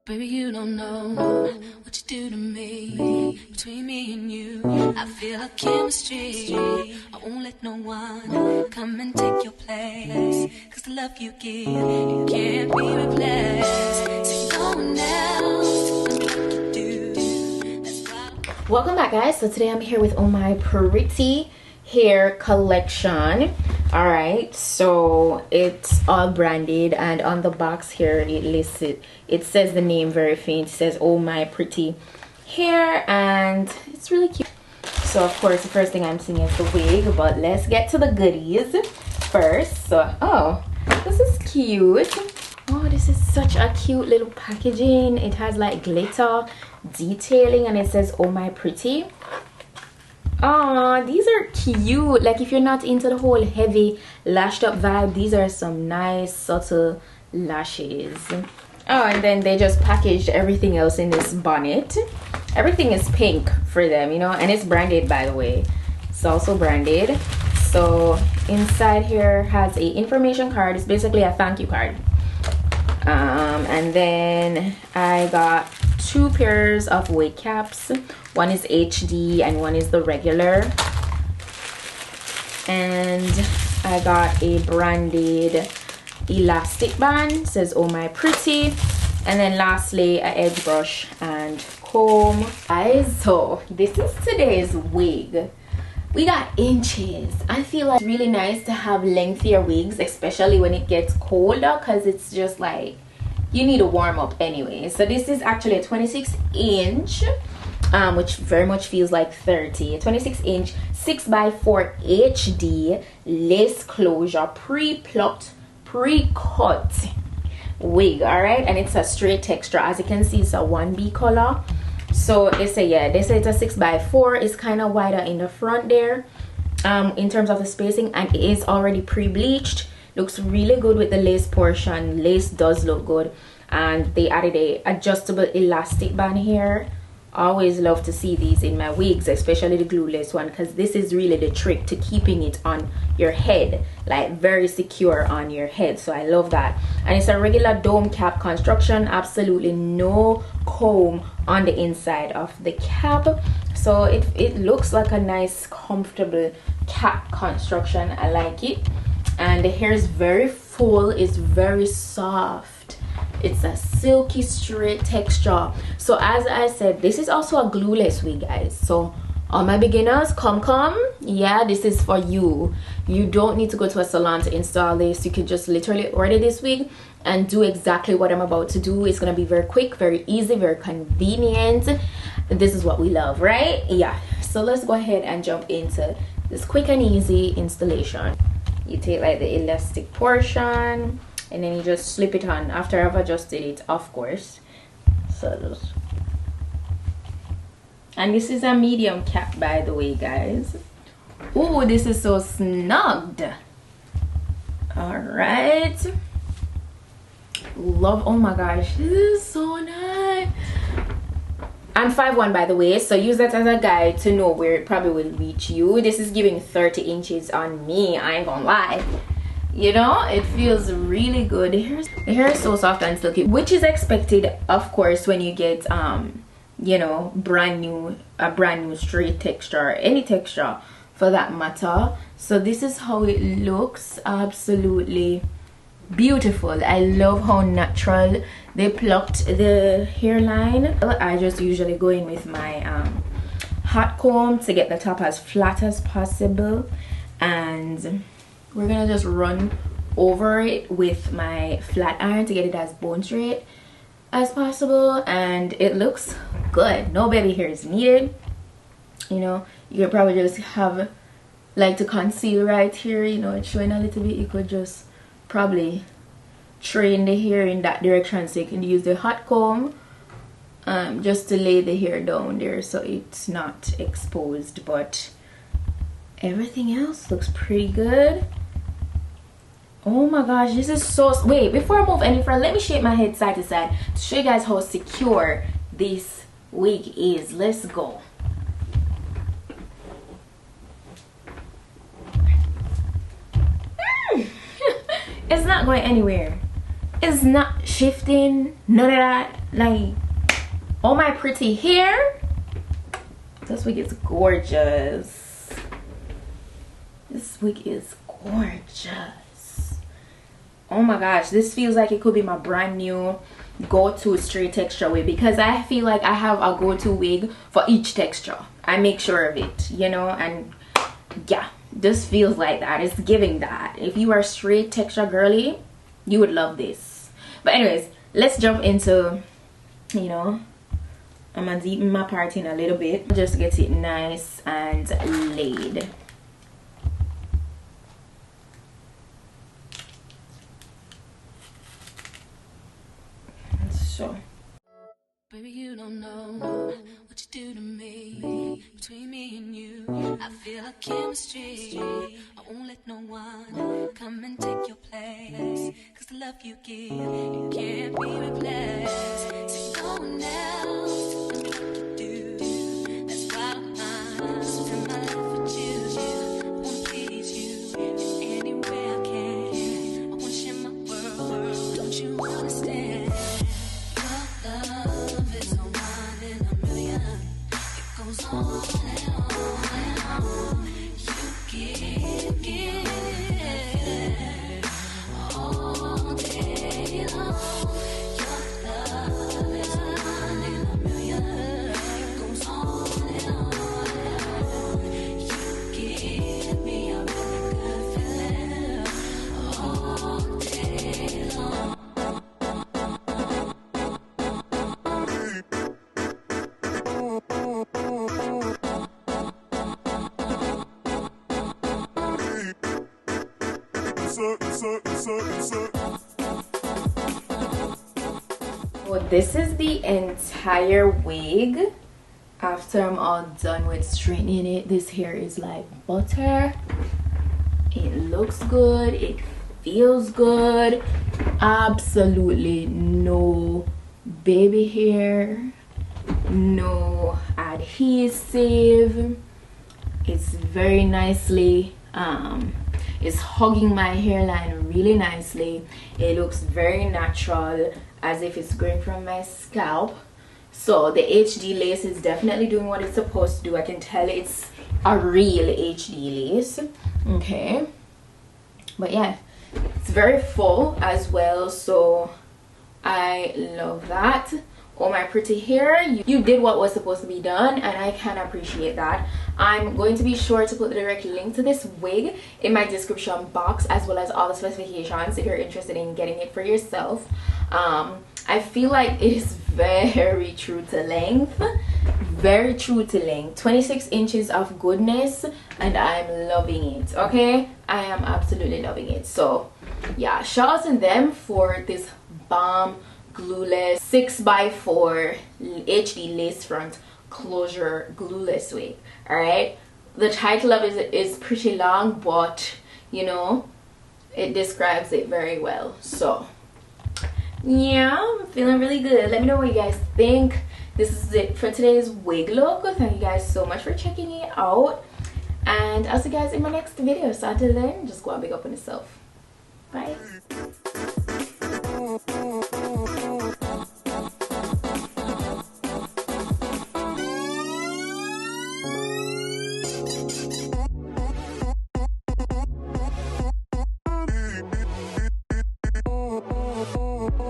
Baby, you don't know what you do to me. Between me and you, I feel a chemistry. I won't let no one come and take your place. Cause the love you give, it can't be replaced. There's no one else to do like you do. That's why. Welcome back, guys. So today I'm here with my pretty hair collection. All right, so it's all branded, and on the box here it lists it says the name very faint. It says "Oh My Pretty Hair," and it's really cute. So of course the first thing I'm seeing is the wig, but let's get to the goodies first. So this is cute. Oh, this is such a cute little packaging. It has like glitter detailing, and it says "Oh My Pretty." Oh, these are cute. Like, if you're not into the whole heavy lashed up vibe, these are some nice subtle lashes. Oh, and then they just packaged everything else in this bonnet. Everything is pink for them, you know, and it's branded, by the way. It's also branded. So inside here has a information card. It's basically a thank you card. And then I got 2 pairs of wig caps. One is HD and one is the regular. And I got a branded elastic band. It says "Oh My Pretty." And then lastly, an edge brush and comb. Guys, so this is today's wig. We got inches. I feel like it's really nice to have lengthier wigs, especially when it gets colder, because it's just like you need to warm up anyway. So this is actually a 26-inch, which very much feels like 30. A 26-inch 6x4 HD lace closure pre-plucked, pre-cut wig. All right, and it's a straight texture. As you can see, it's a 1B color. So they say it's a 6x4. It's kind of wider in the front there, in terms of the spacing, and it is already pre-bleached. Looks really good with the lace portion. Lace does look good, and they added a adjustable elastic band here. Always love to see these in my wigs, especially the glueless one, because this is really the trick to keeping it on your head, like very secure on your head. So I love that. And it's a regular dome cap construction, absolutely no comb on the inside of the cap. So it looks like a nice comfortable cap construction. I like it. And the hair is very full, it's very soft, it's a silky straight texture. So as I said, this is also a glueless wig, guys. So all my beginners, come, yeah, this is for you. You don't need to go to a salon to install this. You can just literally order this wig and do exactly what I'm about to do. It's gonna be very quick, very easy, very convenient. This is what we love, right? Yeah, so let's go ahead and jump into this quick and easy installation. You take like the elastic portion and then you just slip it on after I've adjusted it, of course. So just, and this is a medium cap, by the way, guys. Oh, this is so snugged. All right, love. Oh my gosh, this is so nice. I'm 5'1", by the way, so use that as a guide to know where it probably will reach you. This is giving 30 inches on me, I ain't gonna lie. You know, it feels really good. The hair is so soft and silky, which is expected, of course, when you get you know, a brand new straight texture, any texture for that matter. So this is how it looks. Absolutely beautiful. I love how natural they plucked the hairline. I just usually go in with my hot comb to get the top as flat as possible, and we're gonna just run over it with my flat iron to get it as bone straight as possible, and it looks good. No baby hairs needed. You know, you could probably just have like to conceal right here, you know, it's showing a little bit. You could just probably train the hair in that direction, so you can use the hot comb just to lay the hair down there so it's not exposed. But everything else looks pretty good. Oh my gosh, this is so... Wait, before I move any further, let me shake my head side to side to show you guys how secure this wig is. Let's go. It's not going anywhere. It's not shifting, none of that. Like, oh my pretty hair, this wig is gorgeous. This wig is gorgeous. Oh my gosh, this feels like it could be my brand new go-to straight texture wig, because I feel like I have a go-to wig for each texture. I make sure of it, you know. And yeah, this feels like that. It's giving that. If you are straight texture girly, you would love this. But anyways, let's jump into, you know, I'm gonna deepen my part in a little bit just to get it nice and laid. So baby, you don't know what you do to me. Between me and you, I feel a chemistry. I won't let no one come and take your place. Cause the love you give, it can't be replaced. So no one else tell me what to do. That's why I'm spend my life with you. I wanna please you in any way I can. I wanna share my world, don't you understand? Love is a one in a million. It goes on and on and on. You give all day long. Your love is a one in a million. It goes on and on and on. You give me a really good feeling all day long. So this is the entire wig. After I'm all done with straightening it, this hair is like butter. It looks good, it feels good. Absolutely no baby hair, no adhesive. It's very nicely it's hugging my hairline really nicely. It looks very natural, as if it's going from my scalp. So the HD lace is definitely doing what it's supposed to do. I can tell it's a real HD lace. Okay, but yeah, it's very full as well, so I love that. Oh my pretty hair, you did what was supposed to be done, and I can appreciate that. I'm going to be sure to put the direct link to this wig in my description box, as well as all the specifications if you're interested in getting it for yourself. I feel like it is very true to length, very true to length. 26 inches of goodness, and I'm loving it. Okay, I am absolutely loving it. So yeah, shout out to them for this bomb glueless 6x4 HD lace front closure glueless wig. All right, the title of it is pretty long, but you know, it describes it very well. So yeah, I'm feeling really good. Let me know what you guys think. This is it for today's wig look. Thank you guys so much for checking it out, and I'll see you guys in my next video. So until then, just go and big up on yourself. Bye.